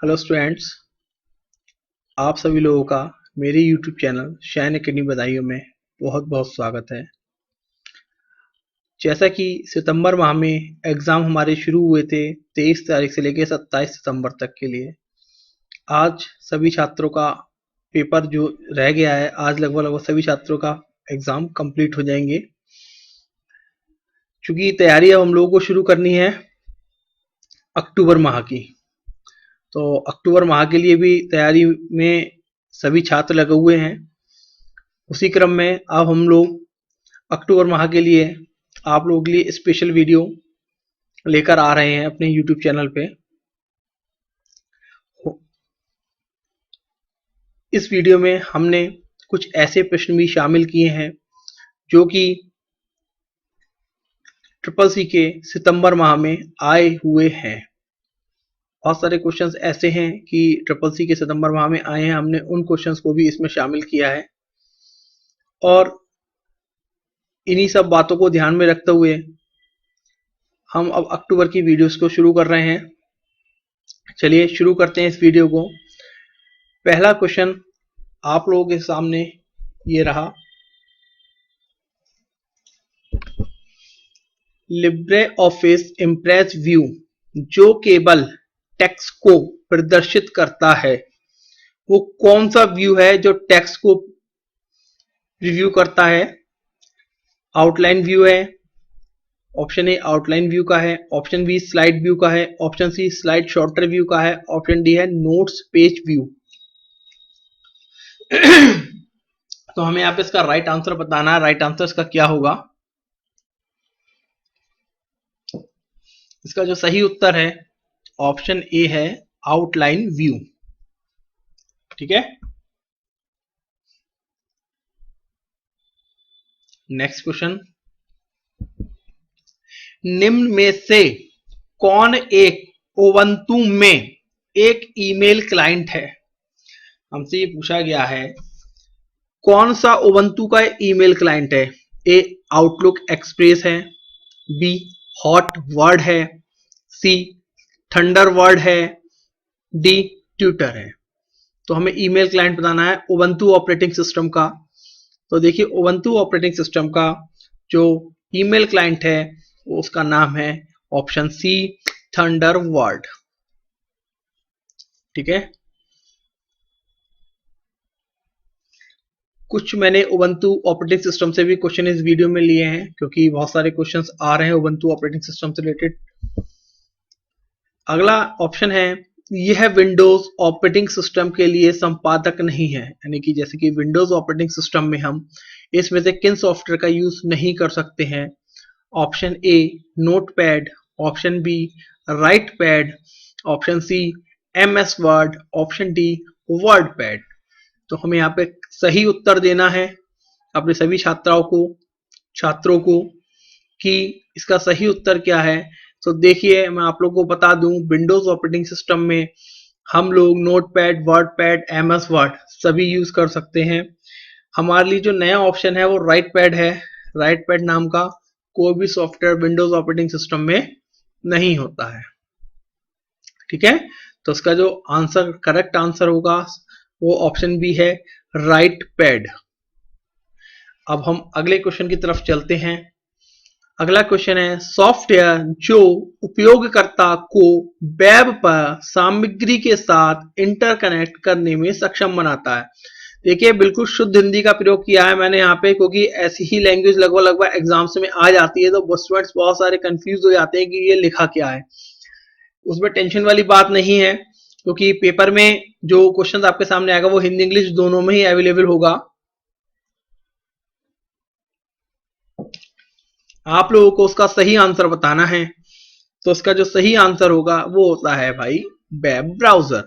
Hello students, आप सभी लोगों का मेरे यूट्यूब चैनल शाइन एकेडमी बधाइयों में बहुत बहुत स्वागत है। जैसा कि सितंबर माह में एग्ज़ाम हमारे शुरू हुए थे 23 तारीख से लेकर 27 सितंबर तक के लिए। आज सभी छात्रों का पेपर जो रह गया है, आज लगभग लगभग सभी छात्रों का एग्ज़ाम कंप्लीट हो जाएंगे। चूँकि तैयारी अब हम लोगों को शुरू करनी है अक्टूबर माह की, तो अक्टूबर माह के लिए भी तैयारी में सभी छात्र लगे हुए हैं। उसी क्रम में अब हम लोग अक्टूबर माह के लिए आप लोगों के लिए स्पेशल वीडियो लेकर आ रहे हैं अपने YouTube चैनल पे। इस वीडियो में हमने कुछ ऐसे प्रश्न भी शामिल किए हैं जो कि ट्रिपल सी के सितंबर माह में आए हुए हैं। बहुत सारे क्वेश्चंस ऐसे हैं कि ट्रिपल सी के सितंबर माह में आए हैं, हमने उन क्वेश्चंस को भी इसमें शामिल किया है। और इन्हीं सब बातों को ध्यान में रखते हुए हम अब अक्टूबर की वीडियोस को शुरू कर रहे हैं। चलिए शुरू करते हैं इस वीडियो को। पहला क्वेश्चन आप लोगों के सामने ये रहा। लिब्रे ऑफिस इम्प्रेस व्यू जो केवल टेक्स्ट को प्रदर्शित करता है, वो कौन सा व्यू है जो टेक्स्ट को रिव्यू करता है? आउटलाइन व्यू है, ऑप्शन ए आउटलाइन व्यू का है, ऑप्शन बी स्लाइड व्यू का है, option C slide sorter view का है, ऑप्शन डी है नोट्स पेज व्यू। तो हमें यहाँ पे इसका राइट आंसर बताना है। राइट आंसर इसका क्या होगा? इसका जो सही उत्तर है ऑप्शन ए है आउटलाइन व्यू। ठीक है, नेक्स्ट क्वेश्चन। निम्न में से कौन एक उबंटू में एक ईमेल क्लाइंट है? हमसे ये पूछा गया है कौन सा उबंटू का ईमेल क्लाइंट है। ए आउटलुक एक्सप्रेस है, बी हॉट वर्ड है, सी थंडरबर्ड है, डी ट्विटर है। तो हमें ईमेल क्लाइंट बताना है उबंटू ऑपरेटिंग सिस्टम का। तो देखिए उबंटू ऑपरेटिंग सिस्टम का जो ईमेल क्लाइंट है उसका नाम है ऑप्शन सी थंडरबर्ड। ठीक है, कुछ मैंने उबंटू ऑपरेटिंग सिस्टम से भी क्वेश्चन इस वीडियो में लिए हैं क्योंकि बहुत सारे क्वेश्चंस आ रहे हैं उबंटू ऑपरेटिंग सिस्टम से रिलेटेड। अगला ऑप्शन है यह विंडोज ऑपरेटिंग सिस्टम के लिए संपादक नहीं है, यानी कि जैसे कि विंडोज ऑपरेटिंग सिस्टम में हम इसमें से किन सॉफ्टवेयर का यूज नहीं कर सकते हैं? Option A notepad, option B write pad, option C MS Word, option D WordPad. तो हमें यहाँ पे सही उत्तर देना है अपने सभी छात्रों को कि इसका सही उत्तर क्या है। तो देखिए मैं आप लोगों को बता दूं, विंडोज ऑपरेटिंग सिस्टम में हम लोग notepad, word pad, MS word सभी यूज कर सकते हैं। हमारे लिए जो नया ऑप्शन है वो राइट पैड है। राइट पैड नाम का कोई भी सॉफ्टवेयर विंडोज ऑपरेटिंग सिस्टम में नहीं होता है। ठीक है, तो इसका जो आंसर करेक्ट आंसर होगा वो ऑप्शन बी है राइट पैड। अब हम अगले क्वेश्चन की तरफ चलते हैं। अगला क्वेश्चन है सॉफ्टवेयर जो उपयोगकर्ता को वेब पर सामग्री के साथ इंटरकनेक्ट करने में सक्षम बनाता है। देखिए बिल्कुल शुद्ध हिंदी का प्रयोग किया है मैंने यहाँ पे, क्योंकि ऐसी ही लैंग्वेज लगभग एग्जाम्स में आ जाती है तो स्टूडेंट्स बहुत सारे कंफ्यूज हो जाते हैं कि ये लिखा क्या है। उसमें टेंशन वाली बात नहीं है क्योंकि पेपर में जो क्वेश्चन आपके सामने आएगा वो हिंदी इंग्लिश दोनों में ही अवेलेबल होगा। आप लोगों को उसका सही आंसर बताना है। तो उसका जो सही आंसर होगा वो होता है भाई वेब ब्राउजर,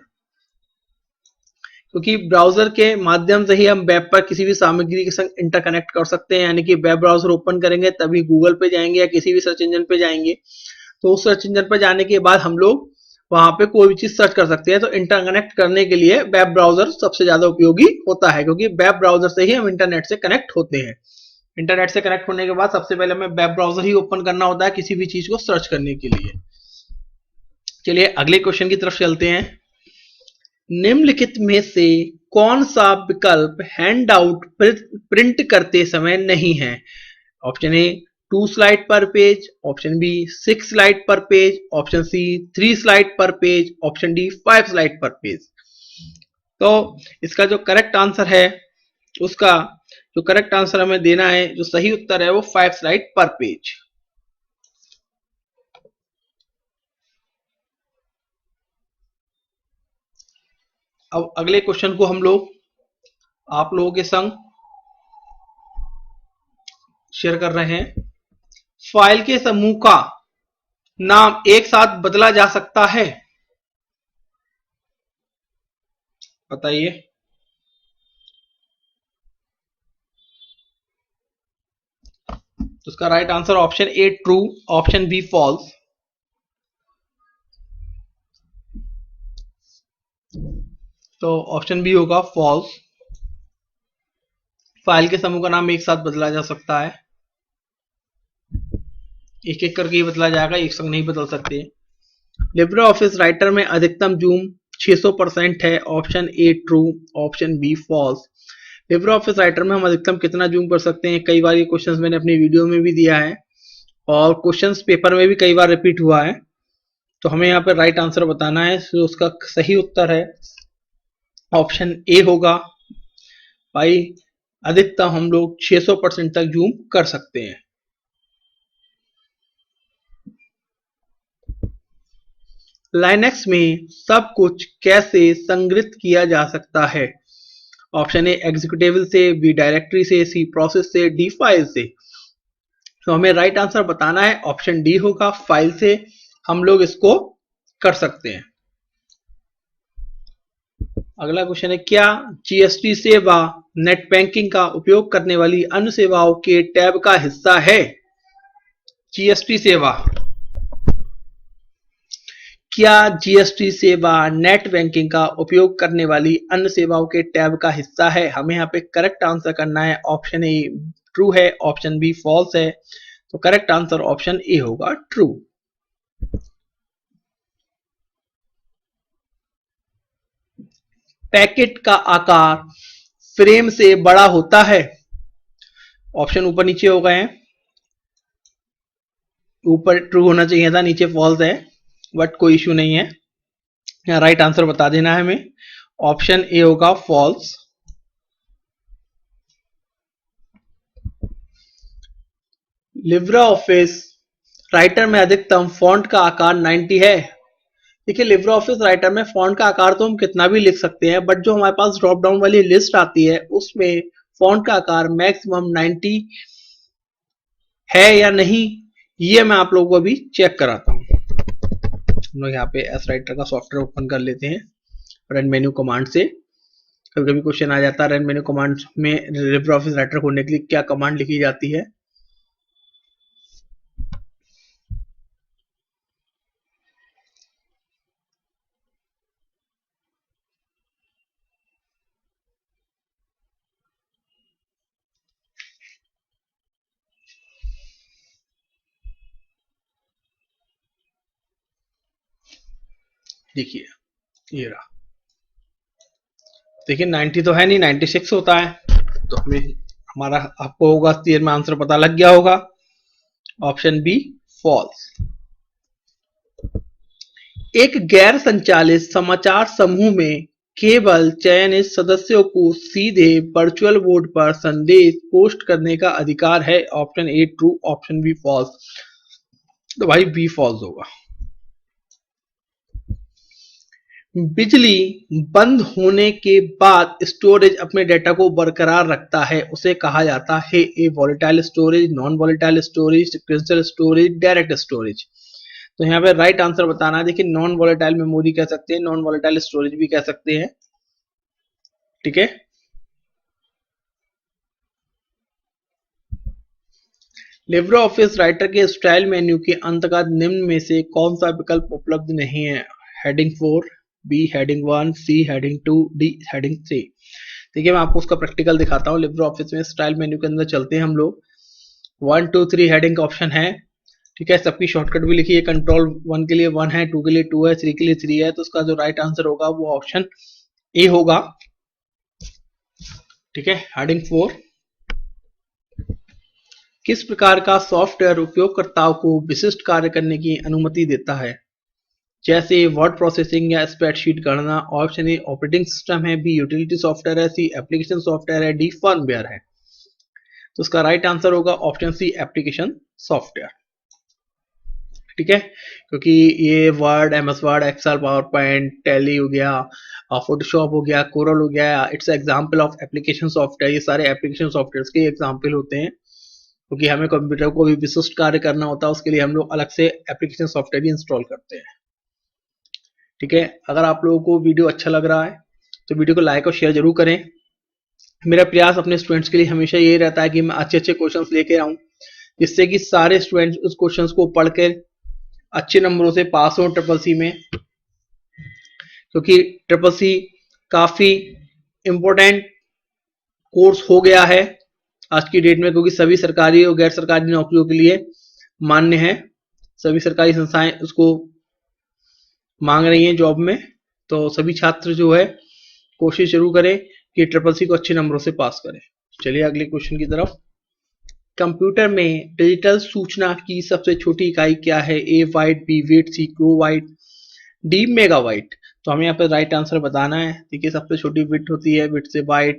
क्योंकि ब्राउजर के माध्यम से ही हम वेब पर किसी भी सामग्री के संग इंटरकनेक्ट कर सकते हैं। यानी कि वेब ब्राउजर ओपन करेंगे तभी गूगल पे जाएंगे या किसी भी सर्च इंजन पे जाएंगे, तो उस सर्च इंजन पर जाने के बाद हम लोग वहां पे कोई भी चीज सर्च कर सकते हैं। तो इंटरकनेक्ट करने के लिए वेब ब्राउजर सबसे ज्यादा उपयोगी होता है, क्योंकि वेब ब्राउजर से ही हम इंटरनेट से कनेक्ट होते हैं। इंटरनेट से कनेक्ट होने के बाद सबसे पहले हमें वेब ब्राउजर ही ओपन करना होता है किसी भी चीज को सर्च करने के लिए। चलिए अगले क्वेश्चन की तरफ चलते हैं। निम्नलिखित में से कौन सा विकल्प हैंडआउट प्रिंट करते समय नहीं है? ऑप्शन ए 2 स्लाइड पर पेज, ऑप्शन बी 6 स्लाइड पर पेज, ऑप्शन सी 3 स्लाइड पर पेज, ऑप्शन डी 5 स्लाइड पर पेज। तो इसका जो करेक्ट आंसर है, उसका जो करेक्ट आंसर हमें देना है, जो सही उत्तर है वो 5 स्लाइड पर पेज। अब अगले क्वेश्चन को हम लोग आप लोगों के संग शेयर कर रहे हैं। फाइल के समूह का नाम एक साथ बदला जा सकता है? बताइए। तो उसका right answer option A true, option B false. तो ऑप्शन बी होगा फॉल्स। फाइल के समूह का नाम एक साथ बदला जा सकता है, एक एक करके ही बदला जाएगा, एक संग नहीं बदल सकते। लिब्रे ऑफिस राइटर में अधिकतम जूम 600% है, option A true, option B false. LibreOffice writer में हम अधिकतम कितना जूम कर सकते हैं? कई बार ये क्वेश्चंस मैंने अपनी वीडियो में भी दिया है और क्वेश्चंस पेपर में भी कई बार रिपीट हुआ है। तो हमें यहाँ पर राइट आंसर बताना है। तो उसका सही उत्तर है ऑप्शन ए होगा। भाई अधिकतम हम लोग 600% तक जूम कर सकते हैं। लाइनक्स में सब कुछ कैसे संग्रहित किया जा सकता है? ऑप्शन ए एग्जीक्यूटेबल से, बी डायरेक्टरी से, सी प्रोसेस से, डी फाइल से। तो हमें राइट आंसर बताना है, ऑप्शन डी होगा, फाइल से हम लोग इसको कर सकते हैं। अगला क्वेश्चन है, क्या जीएसटी सेवा नेट बैंकिंग का उपयोग करने वाली अन्य सेवाओं के टैब का हिस्सा है? जीएसटी सेवा, क्या जीएसटी सेवा नेट बैंकिंग का उपयोग करने वाली अन्य सेवाओं के टैब का हिस्सा है? हमें यहाँ पे करेक्ट आंसर करना है। ऑप्शन ए ट्रू है, ऑप्शन बी फॉल्स है। तो करेक्ट आंसर ऑप्शन ए होगा, ट्रू। पैकेट का आकार फ्रेम से बड़ा होता है? ऑप्शन ऊपर नीचे हो गए हैं, ऊपर ट्रू होना चाहिए था, नीचे फॉल्स है, बट कोई इश्यू नहीं है। यहाँ राइट आंसर बता देना है हमें, ऑप्शन ए होगा फॉल्स। लिब्रे ऑफिस राइटर में अधिकतम फॉन्ट का आकार 90 है। देखिए लिब्रे ऑफिस राइटर में फॉन्ट का आकार तो हम कितना भी लिख सकते हैं, बट जो हमारे पास ड्रॉप डाउन वाली लिस्ट आती है उसमें फॉन्ट का आकार मैक्सिमम 90 है या नहीं, ये मैं आप लोगों को अभी चेक कराता हूँ। हम लोग यहाँ पे एस राइटर का सॉफ्टवेयर ओपन कर लेते हैं रन मेन्यू कमांड से। कभी कभी क्वेश्चन आ जाता है रन मेन्यू कमांड में लिब्रे ऑफिस राइटर खोलने के लिए क्या कमांड लिखी जाती है। देखिए ये रहा, देखिए 90 तो है नहीं, 96 होता है। तो हमें हमारा आपको होगा क्लियर में आंसर पता लग गया होगा, ऑप्शन बी फॉल्स। एक गैर संचालित समाचार समूह में केवल चयनित सदस्यों को सीधे वर्चुअल बोर्ड पर संदेश पोस्ट करने का अधिकार है? Option A true, option B false. तो भाई बी फॉल्स होगा। बिजली बंद होने के बाद स्टोरेज अपने डेटा को बरकरार रखता है, उसे कहा जाता है ए volatile storage, non volatile storage, sequential storage, direct storage. तो यहाँ पे राइट आंसर बताना है। देखिए नॉन वॉलेटाइल मेमोरी कह सकते हैं, नॉन वॉलेटाइल स्टोरेज भी कह सकते हैं, ठीक है। लिब्रे ऑफिस राइटर के स्टाइल मेन्यू के अंतर्गत निम्न में से कौन सा विकल्प उपलब्ध नहीं है? Heading 4, B heading 1, C heading 2, D heading 3। देखिए मैं आपको उसका प्रैक्टिकल दिखाता हूँ। लिब्रे ऑफिस में स्टाइल मेन्यू के अंदर चलते हैं हम लोग। 1 2 3 हेडिंग का ऑप्शन है, ठीक है। सबकी शॉर्टकट भी लिखी है, कंट्रोल 1 के लिए 1 है, 2 के लिए 2 है, 3 के लिए 3 है। तो उसका जो राइट आंसर होगा वो ऑप्शन ए होगा। ठीक है, हेडिंग 4, किस प्रकार का सॉफ्टवेयर उपयोगकर्ताओं को विशिष्ट कार्य करने की अनुमति देता है, जैसे वर्ड प्रोसेसिंग या स्प्रेडशीट गणना। ऑप्शन ए ऑपरेटिंग सिस्टम है, बी यूटिलिटी सॉफ्टवेयर है, सी एप्लीकेशन सॉफ्टवेयर है, डी फर्मवेयर है। तो इसका राइट आंसर होगा ऑप्शन सी एप्लीकेशन सॉफ्टवेयर। ठीक है, क्योंकि ये word, MS word, excel, PowerPoint, Tally हो गया, फोटोशॉप हो गया, कोरल हो गया, it's example of application software. ये सारे एप्लीकेशन सॉफ्टवेयर के एग्जाम्पल होते हैं, क्योंकि हमें कंप्यूटर को भी विशिष्ट कार्य करना होता है, उसके लिए हम लोग अलग से एप्लीकेशन सॉफ्टवेयर भी इंस्टॉल करते हैं। ठीक है, अगर आप लोगों को वीडियो अच्छा लग रहा है तो वीडियो को लाइक और शेयर जरूर करें। मेरा प्रयास अपने स्टूडेंट्स के लिए हमेशा यही रहता है कि मैं अच्छे अच्छे क्वेश्चंस लेके आऊं, जिससे कि सारे स्टूडेंट्स उस क्वेश्चंस को पढ़कर अच्छे नंबरों से पास हो ट्रिपल सी में, क्योंकि ट्रिपल सी काफी इम्पोर्टेंट कोर्स हो गया है आज की डेट में, क्योंकि सभी सरकारी और गैर सरकारी नौकरियों के लिए मान्य है। सभी सरकारी संस्थाएं उसको मांग रही हैं जॉब में, तो सभी छात्र जो है कोशिश जरूर करें कि ट्रिपल सी को अच्छे नंबरों से पास करें। चलिए अगले क्वेश्चन की तरफ। कंप्यूटर में डिजिटल सूचना की सबसे छोटी इकाई क्या है, A byte, B bit, C kilobyte, D megabyte. तो हमें यहाँ पे राइट आंसर बताना है। देखिए सबसे छोटी बिट होती है, बिट से byte,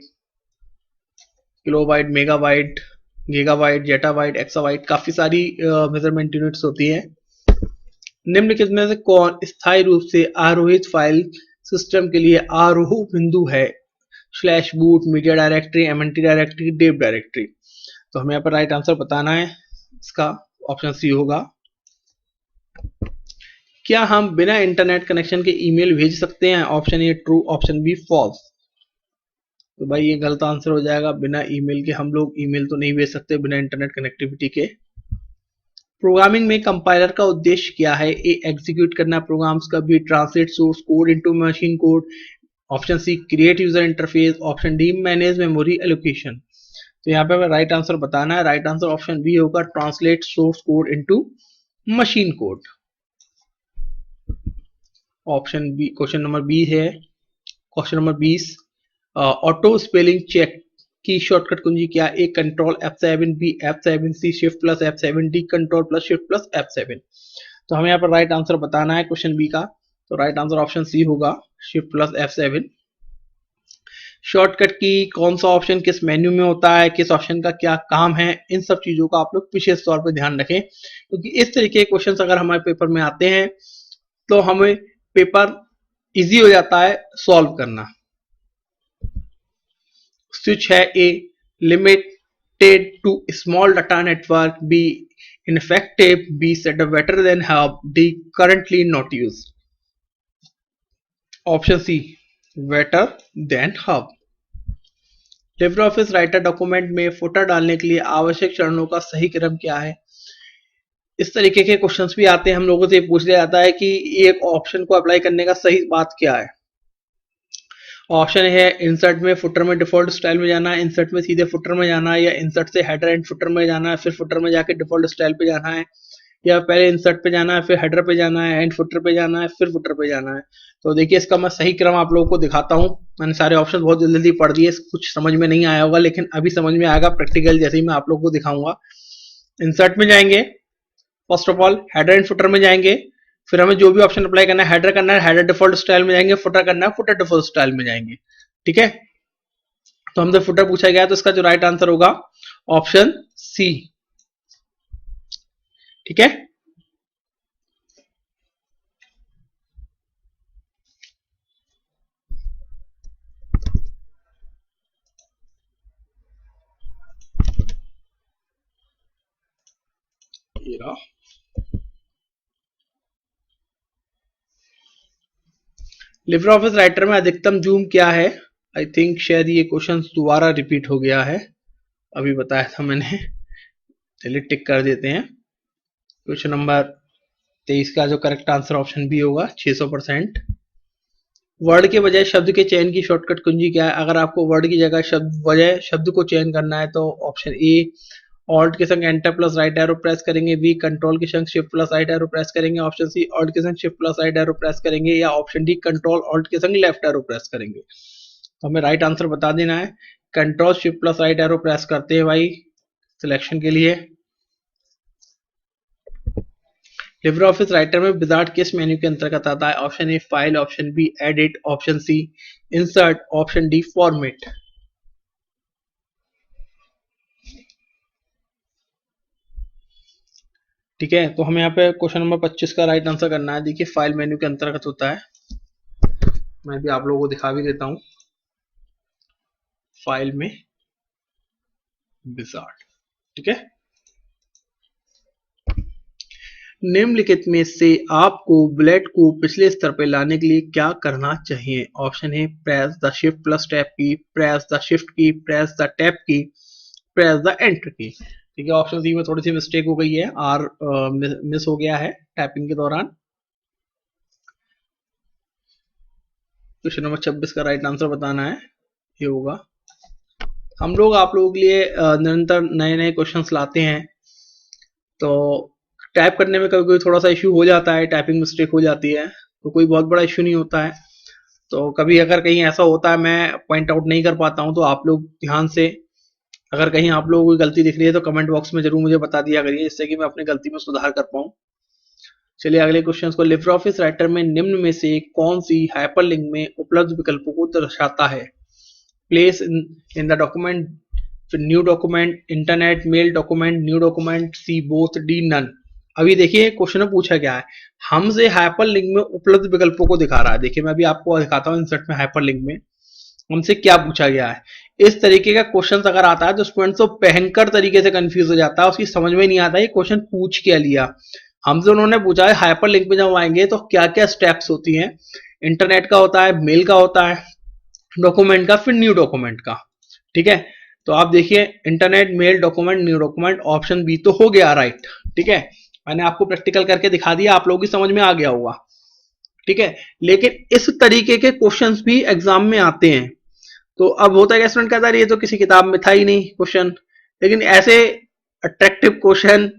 kilobyte, megabyte, gigabyte, zettabyte, exabyte, काफी सारी मेजरमेंट यूनिट्स होती है। निम्नलिखित में से कौन स्थायी रूप से आरोहित फाइल सिस्टम के लिए आरोह बिंदु है, slash boot, media directory, MNT directory, dev directory. तो हमें यहाँ पर राइट आंसर बताना है, इसका ऑप्शन सी होगा। क्या हम बिना इंटरनेट कनेक्शन के ईमेल भेज सकते हैं, option A true, option B false. तो भाई ये गलत आंसर हो जाएगा, बिना ईमेल के हम लोग ईमेल तो नहीं भेज सकते बिना इंटरनेट कनेक्टिविटी के। प्रोग्रामिंग में कंपाइलर का उद्देश्य क्या है, ए एग्जीक्यूट करना प्रोग्राम्स का, B translate source code into machine code, option C create user interface, option D manage memory allocation. तो यहाँ पे राइट आंसर बताना है। राइट आंसर ऑप्शन बी होगा, translate source code into machine code. Option B, question number B है, question number 20, auto spelling check की shortcut कुंजी क्या, ए control F7, B F7, C shift plus F7, D control plus shift plus F7। तो हमें यहाँ पर right answer बताना है क्वेश्चन बी का। तो राइट आंसर ऑप्शन सी होगा, शिफ्ट प्लस F7। शॉर्टकट की कौन सा ऑप्शन किस मेन्यू में होता है, किस ऑप्शन का क्या काम है, इन सब चीजों का आप लोग विशेष तौर पर ध्यान रखें, क्योंकि इस तरीके के क्वेश्चन अगर हमारे पेपर में आते हैं तो हमें पेपर इजी हो जाता है सॉल्व करना। स्विच है, A limited to small data network, B ineffective, B setup better than hub, D currently not use. Option C better than hub. LibreOffice writer document में फुटर डालने के लिए आवश्यक चरणों का सही क्रम क्या है। इस तरीके के क्वेश्चंस भी आते हैं, हम लोगों से पूछ लिया जाता है कि एक ऑप्शन को अप्लाई करने का सही बात क्या है। ऑप्शन है इंसर्ट में फुटर में डिफॉल्ट स्टाइल में जाना है, इंसर्ट में सीधे फुटर में जाना है, या इंसर्ट से हेडर एंड फुटर में जाना है, फिर फुटर में जाके डिफॉल्ट स्टाइल पे जाना है, या पहले इंसर्ट पे जाना है, फिर हेडर पे जाना है, एंड फुटर पे जाना है, फिर फुटर पे जाना है। तो देखिए इसका मैं सही क्रम आप लोगों को दिखाता हूँ। मैंने सारे ऑप्शन बहुत जल्दी जल्दी पढ़ दिए, कुछ समझ में नहीं आया होगा, लेकिन अभी समझ में आएगा प्रैक्टिकल जैसे ही मैं आप लोगों को दिखाऊंगा। इंसर्ट में जाएंगे, first of all header and footer में जाएंगे, फिर हमें जो भी ऑप्शन अप्लाई करना है, हेडर करना है हेडर डिफॉल्ट स्टाइल में जाएंगे, फुटर करना है फुटर डिफॉल्ट स्टाइल में जाएंगे। ठीक है, तो हमसे फुटर पूछा गया, तो इसका जो राइट आंसर होगा ऑप्शन सी। ठीक है, लिब्रे ऑफिस राइटर में अधिकतम जूम क्या है। आई थिंक शायद ये क्वेश्चन दोबारा रिपीट हो गया है, अभी बताया था मैंने। चलिए टिक कर देते हैं। क्वेश्चन नंबर 23 का जो करेक्ट आंसर ऑप्शन बी होगा, 600%। वर्ड के बजाय शब्द के चयन की शॉर्टकट कुंजी क्या है। अगर आपको वर्ड की जगह शब्द को चयन करना है तो ऑप्शन ए ऑल्ट के संग enter plus right arrow press करेंगे, बी कंट्रोल के संग shift plus right arrow press करेंगे, ऑप्शन सी ऑल्ट के संग shift plus right arrow press करेंगे, या ऑप्शन डी कंट्रोल ऑल्ट के संग लेफ्ट एरो प्रेस करेंगे। तो हमें राइट आंसर बता देना है। Control shift plus right arrow press करते हैं भाई सिलेक्शन के लिए। लिब्रे ऑफिस राइटर में विजार्ड किस मेन्यू के अंतर्गत आता है? Option A file, option B edit, option C insert, option D format. ठीक है, तो हमें यहाँ पे क्वेश्चन नंबर 25 का राइट आंसर करना है। देखिए फाइल मेन्यू के अंतर्गत होता है, मैं भी आप लोगों को दिखा भी देता हूं। फाइल में विजार्ड, ठीक है। निम्नलिखित में से आपको बुलेट को पिछले स्तर पर लाने के लिए क्या करना चाहिए? Option A press the shift plus tab की, प्रेस द शिफ्ट की, प्रेस द टैब की, प्रेस द एंटर की। ठीक है, ऑप्शन सी में थोड़ी सी मिस्टेक हो गई है, आर मिस हो गया है टाइपिंग के दौरान। क्वेश्चन नंबर 26 का राइट आंसर बताना है, ये होगा। हम लोग आप लोगों के लिए निरंतर नए नए क्वेश्चंस लाते हैं, तो टाइप करने में कभी कभी थोड़ा सा इश्यू हो जाता है, टाइपिंग मिस्टेक हो जाती है, तो कोई बहुत बड़ा इश्यू नहीं होता है। तो कभी अगर कहीं ऐसा होता है मैं पॉइंट आउट नहीं कर पाता हूं, तो आप लोग ध्यान से, अगर कहीं आप लोगों को गलती दिख रही है तो कमेंट बॉक्स में जरूर मुझे बता दिया करिए, जिससे कि मैं अपनी गलती में सुधार कर पाऊं। चलिए अगले क्वेश्चन को, लिब्रे ऑफिस राइटर में निम्न में से कौन सी हाइपरलिंक में उपलब्ध विकल्पों को दर्शाता है? Place in the document, new document, internet, mail document, new document, C both, D none. अभी देखिए क्वेश्चन में पूछा गया है, हमसे हाइपरलिंक में उपलब्ध विकल्पों को दिखा रहा है। देखिए मैं भी आपको दिखाता हूं इंसर्ट में हाइपरलिंक में हमसे क्या पूछा गया है। इस तरीके का क्वेश्चन अगर आता है तो स्टूडेंट तो भयंकर तरीके से कंफ्यूज हो जाता है, उसकी समझ में नहीं आता ये क्वेश्चन पूछ क्या लिया। हमसे उन्होंने पूछा है हाइपरलिंक में जब आएंगे तो क्या क्या स्टेप्स होती हैं, इंटरनेट का होता है, मेल का होता है, डॉक्यूमेंट का, फिर न्यू डॉक्यूमेंट का। ठीक है, तो आप देखिए internet, mail, document, new document, option B तो हो गया राइट। ठीक है, मैंने आपको प्रैक्टिकल करके दिखा दिया, आप लोगों की समझ में आ गया होगा। ठीक है, लेकिन इस तरीके के क्वेश्चंस भी एग्जाम में आते हैं। तो अब होता है स्टूडेंट कहता है ये तो किसी किताब में था ही नहीं क्वेश्चन, लेकिन ऐसे अट्रैक्टिव क्वेश्चन,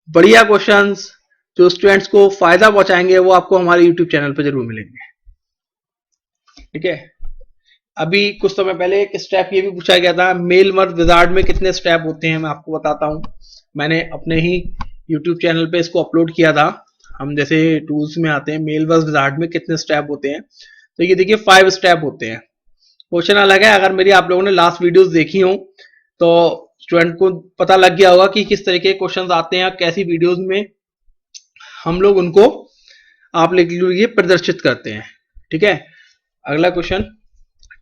बढ़िया क्वेश्चंस जो स्टूडेंट्स को फायदा पहुंचाएंगे वो आपको हमारे यूट्यूब चैनल पर जरूर मिलेंगे। ठीक है, अभी कुछ समय पहले एक स्टेप ये भी पूछा गया था, मेल मर्ज विजार्ड में कितने स्टेप होते हैं, मैं आपको बताता हूं। मैंने अपने ही यूट्यूब चैनल पे इसको अपलोड किया था। हम जैसे टूल्स में आते हैं, मेल मर्ज विजार्ड में कितने स्टेप होते हैं, तो ये देखिए 5 स्टेप होते हैं। क्वेश्चन अलग है, अगर मेरी आप लोगों ने लास्ट वीडियोस देखी हो तो स्टूडेंट को पता लग गया होगा कि किस तरीके के क्वेश्चंस आते हैं, कैसी वीडियोस में हम लोग उनको आप लिए प्रदर्शित करते हैं। ठीक है, अगला क्वेश्चन,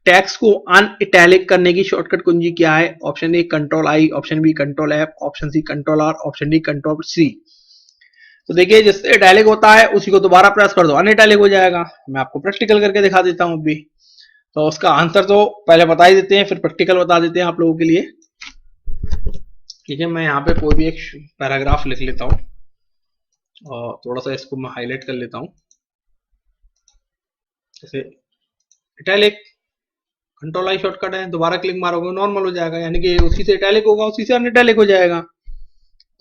टेक्स्ट को अनइटैलिक करने की शॉर्टकट कुंजी क्या है? Option A control I, option B control F, option C control R, option D control C. तो देखिए जिससे इटैलिक होता है उसी को दोबारा प्रेस कर दो, अनइटैलिक हो जाएगा। मैं आपको प्रैक्टिकल करके दिखा देता हूं अभी। तो उसका आंसर तो पहले बता ही देते हैं, फिर प्रैक्टिकल बता देते हैं आप लोगों के लिए। ठीक है, मैं यहाँ पे कोई भी एक पैराग्राफ लिख लेता हूँ और थोड़ा सा इसको मैं हाईलाइट कर लेता हूँ। जैसे इटैलिक, कंट्रोल आई शॉर्टकट है, दोबारा क्लिक मारोगे नॉर्मल हो जाएगा, यानी कि उसी से इटैलिक होगा उसी से अनइटैलिक हो जाएगा।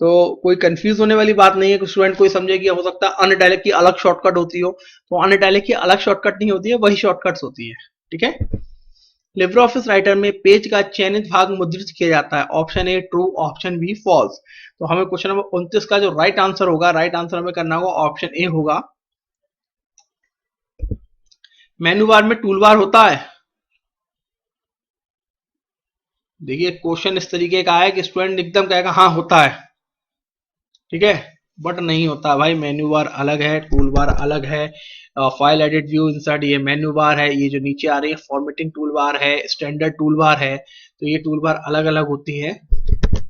तो कोई कंफ्यूज होने वाली बात नहीं है कि स्टूडेंट कोई समझे कि हो सकता है अनइटैलिक की अलग शॉर्टकट होती हो, तो अनइटैलिक की अलग शॉर्टकट नहीं होती है, वही शॉर्टकट्स होती है। ठीक है, लिब्रे ऑफिस राइटर में पेज का चयनित भाग मुद्रित किया जाता है। Option A true, option B false. तो हमें क्वेश्चन नंबर 29 का जो राइट आंसर होगा, राइट आंसर हमें करना होगा ऑप्शन ए होगा। मेनू बार में टूल बार होता है? देखिए क्वेश्चन इस तरीके का है कि स्टूडेंट एकदम कहेगा हाँ होता है, ठीक है, बट नहीं होता भाई। मेन्यू बार अलग है, टूल बार अलग है। फाइल एडिट व्यू इंसर्ट ये मेन्यू बार है, ये जो नीचे आ रही है फॉर्मेटिंग टूल बार है, स्टैंडर्ड टूल बार है। तो ये टूल बार अलग अलग होती है,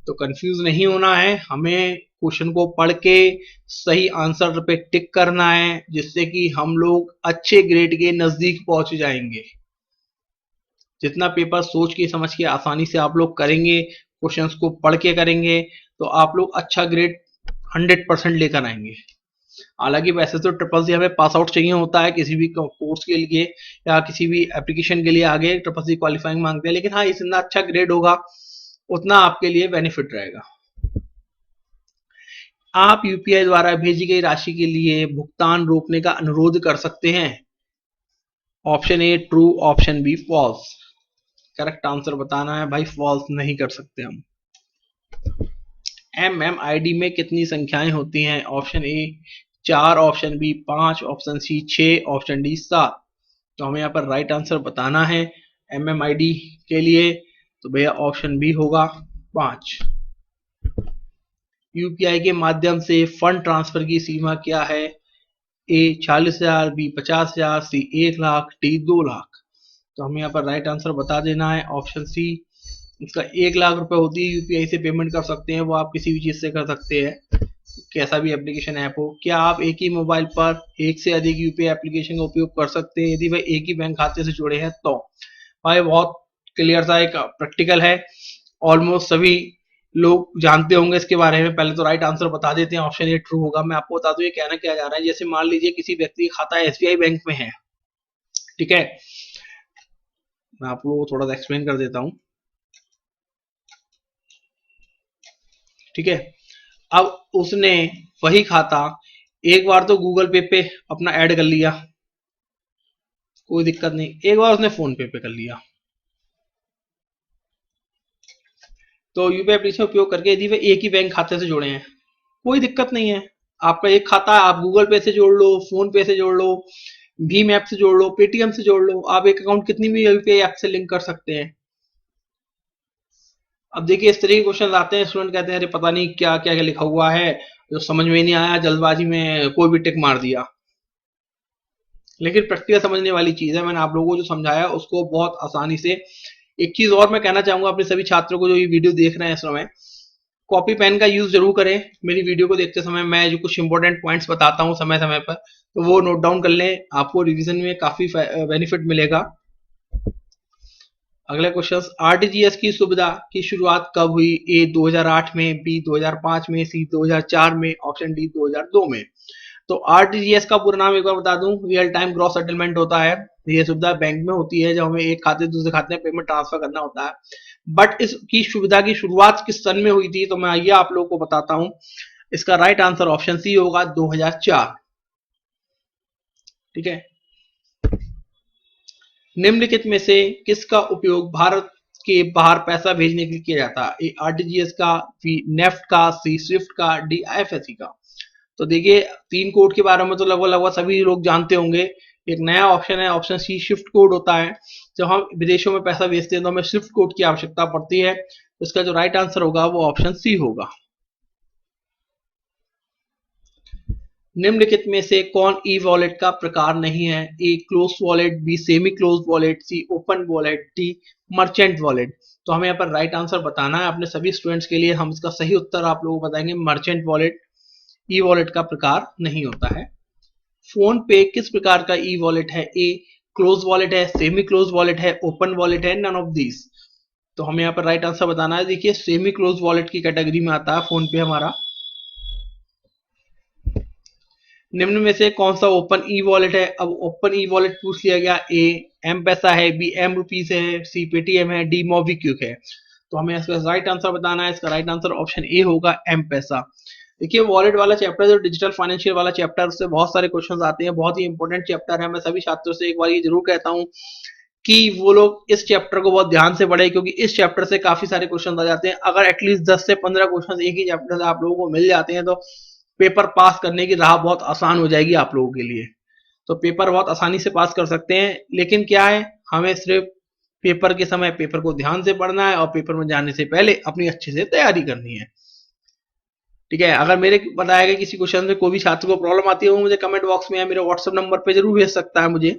तो कंफ्यूज नहीं होना है। हमें क्वेश्चन को पढ़ के सही आंसर पे टिक करना है, जिससे कि हम लोग अच्छे ग्रेड के नजदीक पहुंच जाएंगे। जितना पेपर सोच के समझ के आसानी से आप लोग करेंगे, क्वेश्चंस को पढ़ के करेंगे, तो आप लोग अच्छा ग्रेड 100% लेकर आएंगे। हालांकि वैसे तो ट्रिपल सी हमें पास आउट चाहिए होता है किसी भी कोर्स के लिए या किसी भी एप्लीकेशन के लिए, आगे ट्रिपल सी क्वालिफाइंग मांगते हैं, लेकिन हाँ इतना अच्छा ग्रेड होगा उतना आपके लिए बेनिफिट रहेगा। आप यूपीआई द्वारा भेजी गई राशि के लिए भुगतान रोकने का अनुरोध कर सकते हैं। Option A true, option B false. Correct answer बताना है भाई, फॉल्स नहीं कर सकते हम। एमएमआईडी में कितनी संख्याएं होती हैं? Option A 4, option B 5, option C 6, option D 7। तो हमें यहाँ पर राइट आंसर बताना है एमएमआईडी के लिए, तो भैया ऑप्शन बी होगा 5। यूपीआई के माध्यम से फंड ट्रांसफर की सीमा क्या है? ए 40,000, बी 50,000, सी 1 लाख, डी 2 लाख। तो हमें यहाँ पर राइट आंसर बता देना है ऑप्शन सी। इसका 1 लाख रुपए होती है, यूपीआई से पेमेंट कर सकते हैं, वो आप किसी भी चीज से कर सकते हैं, कैसा भी एप्लीकेशन ऐप हो। क्या आप एक ही मोबाइल पर एक से अधिक यूपीआई एप्लीकेशन का उपयोग कर सकते हैं यदि वह एक ही बैंक खाते से जुड़े हैं? तो भाई बहुत क्लियर सा एक प्रैक्टिकल है, ऑलमोस्ट सभी लोग जानते होंगे इसके बारे में। पहले तो राइट आंसर बता देते हैं, ऑप्शन ए ट्रू होगा। मैं आपको बता दूं ये कहना क्या जा रहा है। जैसे मान लीजिए किसी व्यक्ति का खाता एसबीआई बैंक में है, ठीक है, मैं आप लोगों को थोड़ा सा एक्सप्लेन कर देता हूं, ठीक है। अब उसने वही खाता एक बार तो गूगल पे अपना ऐड कर लिया, कोई दिक्कत नहीं। एक बार उसने फोन पे कर लिया, तो यूपीआई एप्लीकेशन उपयोग करके यदि वे एक ही बैंक खाते से जुड़े हैं, कोई दिक्कत नहीं है। आपका एक खाता है, आप गूगल पे से जोड़ लो, फोन पे से जोड़ लो, भीम ऐप से जोड़ लो, पेटीएम से जोड़ लो, आप एक अकाउंट कितनी भी यूपीआई ऐप से लिंक कर सकते हैं। अब देखिए इस तरह के क्वेश्चन आते हैं, स्टूडेंट कहते हैं अरे पता नहीं क्या क्या लिखा हुआ है, जो समझ में नहीं आया, जल्दबाजी में कोई भी टिक मार दिया। लेकिन प्रैक्टिकल समझने वाली चीज है, मैंने आप लोगों को जो समझाया उसको बहुत आसानी से। एक चीज और मैं कहना चाहूंगा अपने सभी छात्रों को जो ये वीडियो देख रहे हैं इस समय, कॉपी पेन का यूज जरूर करें। मेरी वीडियो को देखते समय मैं जो कुछ इंपॉर्टेंट पॉइंट्स बताता हूँ समय समय पर, तो वो नोट डाउन कर लें, आपको रिवीजन में काफी बेनिफिट मिलेगा। अगला क्वेश्चन, आरटीजीएस की सुविधा की शुरुआत कब हुई? ए 2008 में, बी 2005 में, सी 2004 में, ऑप्शन डी 2002 में। तो आरटीजीएस का पूरा नाम एक बार बता दूं, रियल टाइम ग्रॉस सेटलमेंट होता है। ये सुविधा बैंक में होती है जब हमें एक खाते से दूसरे खाते में पेमेंट ट्रांसफर करना होता है। बट इसकी सुविधा की शुरुआत किस सन में हुई थी, तो मैं ये आप लोगों को बताता हूं। इसका राइट आंसर ऑप्शन सी होगा 2004, ठीक है। निम्नलिखित में से किसका उपयोग भारत के बाहर पैसा भेजने के लिए किया जाता है? ए आरटीजीएस का, बी नेफ्ट का, सी स्विफ्ट का, डी आईएफएससी का। तो देखिए 3 कोड के बारे में तो लगभग लगभग सभी लोग जानते होंगे। एक नया ऑप्शन है, ऑप्शन सी स्विफ्ट कोड होता है। जब हम विदेशों में पैसा भेजते हैं तो हमें स्विफ्ट कोड की आवश्यकता पड़ती है। तो इसका जो राइट आंसर होगा वो ऑप्शन सी होगा। निम्नलिखित में से कौन ई वॉलेट का प्रकार नहीं है? A close wallet, B semi close wallet, C open wallet, D merchant wallet. तो हमें यहाँ पर राइट आंसर बताना है अपने सभी स्टूडेंट्स के लिए। हम इसका सही उत्तर आप लोगों को बताएंगे, मर्चेंट वॉलेट ई वॉलेट का प्रकार नहीं होता है। फोन पे किस प्रकार का ई वॉलेट है? ए क्लोज वॉलेट है, सेमी क्लोज वॉलेट है, ओपन वॉलेट है, नन ऑफ दीज। तो हमें यहाँ पर राइट आंसर बताना है। देखिए सेमी क्लोज वॉलेट की कैटेगरी में आता है फोन पे हमारा। निम्न में से कौन सा ओपन ई वॉलेट है? अब ओपन ई वॉलेट पूछ लिया गया। ए एम पैसा है, बी एम रुपीज है, सी पेटीएम है, डी मोबीक्विक है। तो हमें इसका राइट आंसर बताना है। इसका राइट आंसर ऑप्शन ए होगा, एम पैसा। देखिए वॉलेट वाला चैप्टर जो डिजिटल फाइनेंशियल वाला चैप्टर, उससे बहुत सारे क्वेश्चंस आते हैं, बहुत ही इंपॉर्टेंट चैप्टर है। मैं सभी छात्रों से एक बार ये जरूर कहता हूँ कि वो लोग इस चैप्टर को बहुत ध्यान से पढ़े, क्योंकि इस चैप्टर से काफी सारे क्वेश्चन आ जाते हैं। अगर एटलीस्ट 10 से 15 क्वेश्चन एक ही चैप्टर से आप लोगों को मिल जाते हैं तो पेपर पास करने की राह बहुत आसान हो जाएगी आप लोगों के लिए। तो पेपर बहुत आसानी से पास कर सकते हैं। लेकिन क्या है, हमें सिर्फ पेपर के समय पेपर को ध्यान से पढ़ना है और पेपर में जाने से पहले अपनी अच्छे से तैयारी करनी है, ठीक है। अगर मेरे बताए गए किसी क्वेश्चन में कोई भी छात्र को प्रॉब्लम आती है वो मुझे कमेंट बॉक्स में या मेरे व्हाट्सएप नंबर पे जरूर भेज सकता है मुझे।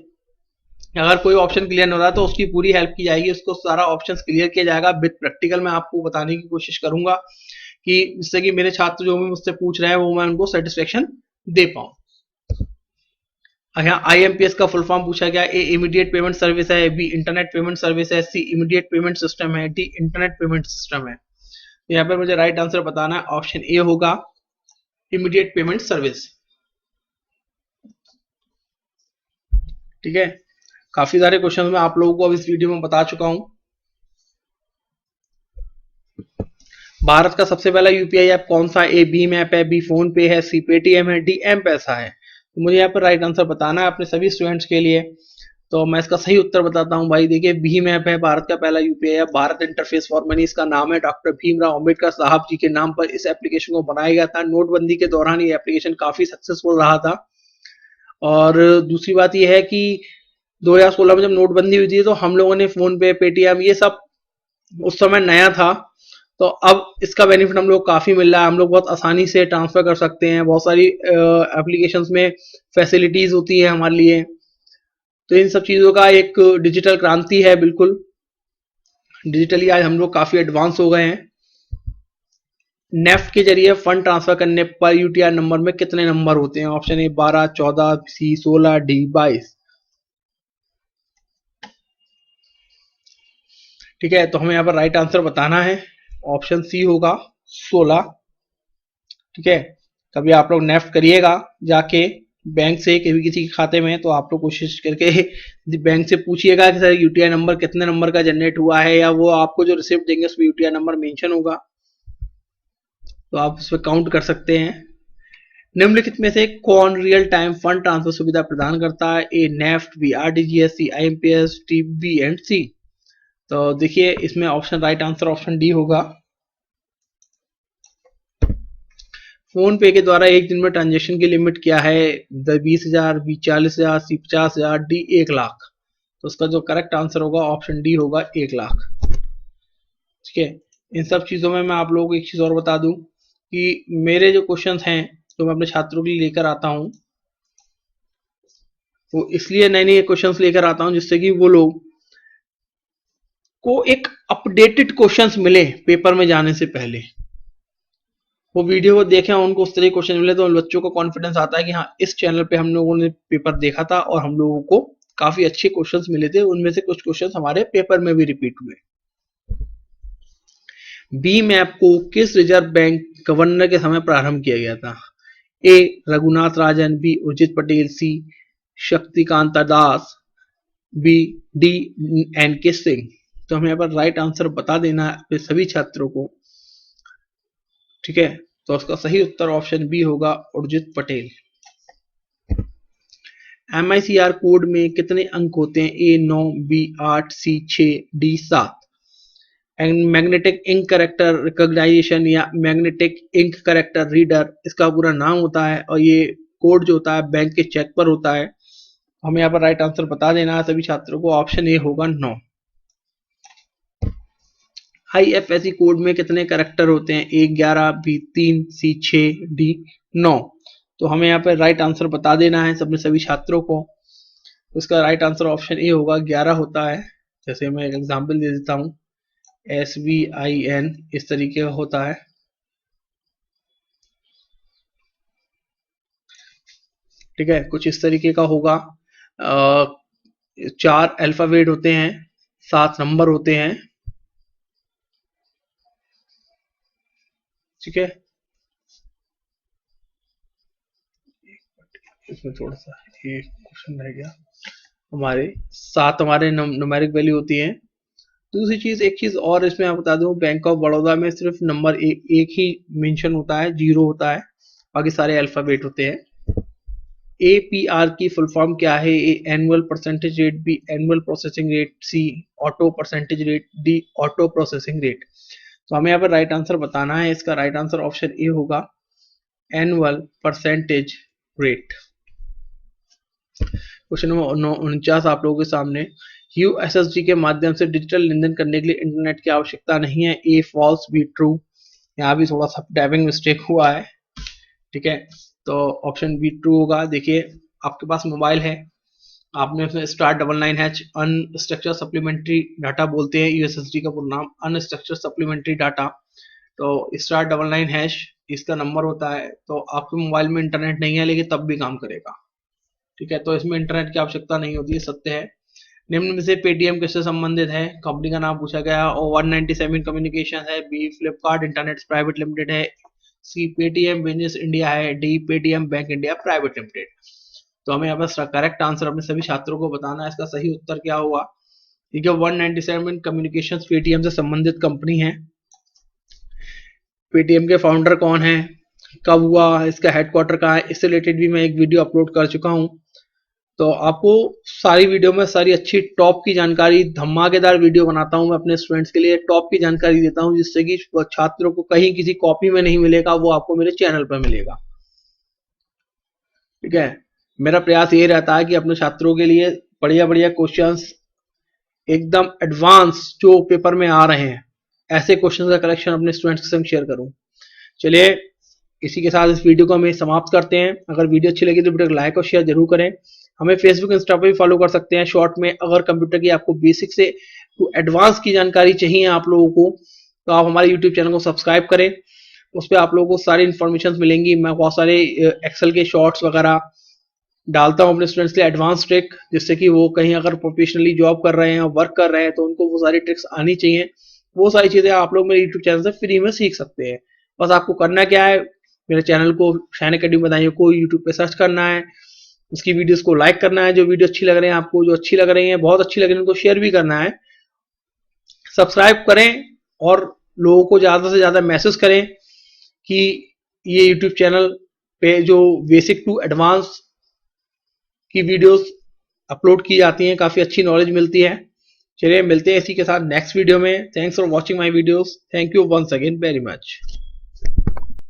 अगर कोई ऑप्शन क्लियर नहीं हो रहा है तो उसकी पूरी हेल्प की जाएगी, उसको सारा ऑप्शन क्लियर किया जाएगा विद प्रैक्टिकल। मैं आपको बताने की कोशिश करूंगा कि जिससे कि मेरे छात्र जो भी मुझसे पूछ रहे हैं वो मैं उनको सेटिस्फेक्शन दे पाऊं। यहाँ आईएमपीएस का फुल फॉर्म पूछा गया। ए इमीडिएट पेमेंट सर्विस है, बी इंटरनेट पेमेंट सर्विस है, सी इमीडिएट पेमेंट सिस्टम है, डी इंटरनेट पेमेंट सिस्टम है। तो यहाँ पर मुझे राइट आंसर बताना है, ऑप्शन ए होगा, इमीडिएट पेमेंट सर्विस, ठीक है। काफी सारे क्वेश्चन मैं आप लोगों को अब इस वीडियो में बता चुका हूं। भारत का सबसे पहला यूपीआई ऐप कौन सा? ए भीम ऐप है, बी फोन पे है, सी पेटीएम है, डी एम पैसा है। तो मुझे यहाँ पर राइट आंसर बताना है अपने सभी स्टूडेंट्स के लिए। तो मैं इसका सही उत्तर बताता हूँ भाई। देखिए, भीम ऐप है भारत का पहला UPI app. Bharat interface for money इसका नाम है। डॉक्टर भीमराव अंबेडकर साहब जी के नाम पर इस एप्लीकेशन को बनाया गया था। नोटबंदी के दौरान ये एप्लीकेशन काफी सक्सेसफुल रहा था। और दूसरी बात यह है कि 2016 में जब नोटबंदी हुई थी तो हम लोगों ने फोन पे, पेटीएम, ये सब उस समय नया था। तो अब इसका बेनिफिट हम लोग काफी मिल रहा है। हम लोग बहुत आसानी से ट्रांसफर कर सकते हैं। बहुत सारी एप्लीकेशंस में फैसिलिटीज होती है हमारे लिए। तो इन सब चीजों का एक डिजिटल क्रांति है। बिल्कुल डिजिटली आज हम लोग काफी एडवांस हो गए हैं। नेफ्ट के जरिए फंड ट्रांसफर करने पर यूटीआर नंबर में कितने नंबर होते हैं? Option A 12, 14, C 16, D 22। ठीक है, तो हमें यहाँ पर राइट आंसर बताना है। ऑप्शन सी होगा 16। ठीक है, कभी आप लोग नेफ्ट करिएगा जाके बैंक से, कभी किसी के खाते में, तो आप लोग कोशिश करके बैंक से पूछिएगा कि सर यूटीआई नंबर कितने नंबर का जनरेट हुआ है, या वो आपको जो रिसिप्ट देंगे उसमें यूटीआई नंबर मेंशन होगा, तो आप उस पर काउंट कर सकते हैं। निम्नलिखित में से कौन रियल टाइम फंड ट्रांसफर सुविधा प्रदान करता है? A NEFT, B RTGS, C IMPS, D B and C. तो देखिए, इसमें option right answer option D होगा। फोन पे के द्वारा एक दिन में ट्रांजेक्शन की लिमिट क्या है? 20,000, बी 40,000, सी 50,000, डी 1,00,000। तो उसका जो करेक्ट आंसर होगा ऑप्शन डी होगा 1,00,000। ठीक है, इन सब चीजों में मैं आप लोगों को एक चीज और बता दूं कि मेरे जो क्वेश्चंस हैं जो मैं अपने छात्रों के लिए लेकर आता हूं, वो इसलिए नए नए क्वेश्चंस लेकर आता हूं जिससे कि वो लोग को एक अपडेटेड क्वेश्चंस मिले पेपर में जाने से पहले। वो वीडियो को देखें, उनको उस तरह के क्वेश्चन मिले तो उन बच्चों को कॉन्फिडेंस आता है कि हाँ, इस चैनल पे हम लोगों ने पेपर देखा था और हम लोगों को काफी अच्छे क्वेश्चंस मिले थे। उनमें से कुछ क्वेश्चंस हमारे पेपर में भी रिपीट हुए। भीम ऐप को किस रिजर्व बैंक गवर्नर के समय प्रारंभ किया गया था? ए रघुनाथ राजन, बी उर्जित पटेल, सी शक्तिकांता दास, बी डी एन के सिंह। तो हमें यहाँ पर राइट आंसर बता देना है अपने सभी छात्रों को। ठीक है, तो उसका सही उत्तर ऑप्शन बी होगा, उर्जित पटेल। MICR कोड में कितने अंक होते हैं? A 9, B 8, C 6, D 7। Magnetic ink character recognition या मैग्नेटिक इंक करेक्टर रीडर इसका पूरा नाम होता है, और ये कोड जो होता है बैंक के चेक पर होता है। हमें यहाँ पर राइट आंसर बता देना है सभी छात्रों को। ऑप्शन ए होगा 9। IFSC कोड में कितने करेक्टर होते हैं? ए 11, बी 3, सी 6, डी 9। तो हमें यहाँ पर राइट आंसर बता देना है सबने सभी छात्रों को। उसका राइट आंसर ऑप्शन ए होगा, 11 होता है। जैसे मैं एक एग्जांपल दे देता हूँ, SVIN इस तरीके का होता है। ठीक है, कुछ इस तरीके का होगा। 4 अल्फाबेट होते हैं, 7 नंबर होते हैं। ठीक है, इसमें थोड़ा सा एक क्वेश्चन रह गया। हमारे 7 हमारे न्यूमेरिक वैल्यू होती है। दूसरी चीज, एक चीज और इसमें आप बता दूं, बैंक ऑफ बड़ौदा में सिर्फ नंबर एक ही मेंशन होता है, 0 होता है, बाकी सारे अल्फाबेट होते हैं। APR की फुल फॉर्म क्या है? A annual percentage rate, B annual processing rate, C auto percentage rate, D auto processing rate. तो हमें यहाँ पर राइट आंसर बताना है। इसका राइट आंसर ऑप्शन ए होगा, annual percentage rate. Question number 49 आप लोगों के सामने। USSD के माध्यम से डिजिटल लेनदेन करने के लिए इंटरनेट की आवश्यकता नहीं है। ए फॉल्स, बी ट्रू। यहाँ भी थोड़ा सा टाइपिंग मिस्टेक हुआ है। ठीक है, तो ऑप्शन बी ट्रू होगा। देखिए, आपके पास मोबाइल है, आपने उसमें *99# अनस्ट्रक्चर सप्लीमेंट्री डाटा बोलते हैं यूएसएसडी का पूरा नाम, अनस्ट्रक्चर सप्लीमेंट्री डाटा। तो *99# इसका नंबर होता है। तो आपके मोबाइल में इंटरनेट नहीं है लेकिन तब भी काम करेगा। ठीक है, तो इसमें इंटरनेट की आवश्यकता नहीं होती है, सत्य है। निम्न में से पेटीएम किससे संबंधित है? कंपनी का नाम पूछा गया। और 197 कम्युनिकेशन है, B Flipkart internet private limited है, सी पेटीएम बिजनेस इंडिया है, D Paytm bank India private limited. तो हमें यहाँ पर करेक्ट आंसर अपने सभी छात्रों को बताना है। इसका सही उत्तर क्या हुआ? ठीक है, 197 कम्युनिकेशन पेटीएम से संबंधित कंपनी है। पेटीएम के फाउंडर कौन है, कब हुआ, इसका हेडक्वार्टर कहाँ है, इससे रिलेटेड भी मैं एक वीडियो अपलोड कर चुका हूँ। तो आपको सारी वीडियो में सारी अच्छी टॉप की जानकारी, धमाकेदार वीडियो बनाता हूँ मैं अपने स्टूडेंट्स के लिए, टॉप की जानकारी देता हूँ जिससे कि छात्रों को कहीं किसी कॉपी में नहीं मिलेगा, वो आपको मेरे चैनल पर मिलेगा। ठीक है, मेरा प्रयास ये रहता है कि अपने छात्रों के लिए बढ़िया बढ़िया क्वेश्चंस, एकदम एडवांस जो पेपर में आ रहे हैं, ऐसे क्वेश्चंस का कलेक्शन अपने स्टूडेंट्स के संग शेयर करूं। चलिए, इसी के साथ इस वीडियो को हम समाप्त करते हैं। अगर वीडियो अच्छी लगी तो वीडियो को लाइक और शेयर जरूर करें। हमें फेसबुक इंस्टा पर भी फॉलो कर सकते हैं। शॉर्ट में अगर कंप्यूटर की आपको बेसिक से टू एडवांस की जानकारी चाहिए आप लोगों को, तो आप हमारे यूट्यूब चैनल को सब्सक्राइब करें। उस पर आप लोगों को सारी इन्फॉर्मेशन मिलेंगी। मैं बहुत सारे एक्सेल के शॉर्ट्स वगैरह डालता हूँ अपने स्टूडेंट्स के लिए, एडवांस ट्रिक, जिससे कि वो कहीं अगर प्रोफेशनली जॉब कर रहे हैं, वर्क कर रहे हैं, तो उनको वो सारी ट्रिक्स आनी चाहिए। वो सारी चीज़ें आप लोग मेरे यूट्यूब चैनल से फ्री में सीख सकते हैं। बस आपको करना क्या है, मेरे चैनल को शाइन अकेडमी बताइए को यूट्यूब पे सर्च करना है, उसकी वीडियोस को लाइक करना है, जो वीडियो अच्छी लग रही है आपको, जो अच्छी लग रही है, बहुत अच्छी लग रही है, उनको शेयर भी करना है, सब्सक्राइब करें और लोगों को ज़्यादा से ज़्यादा मैसेज करें कि ये यूट्यूब चैनल पे जो बेसिक टू एडवांस की वीडियोस अपलोड की जाती हैं, काफ़ी अच्छी नॉलेज मिलती है। चलिए, मिलते हैं इसी के साथ नेक्स्ट वीडियो में। Thanks for watching my videos. Thank you once again very much.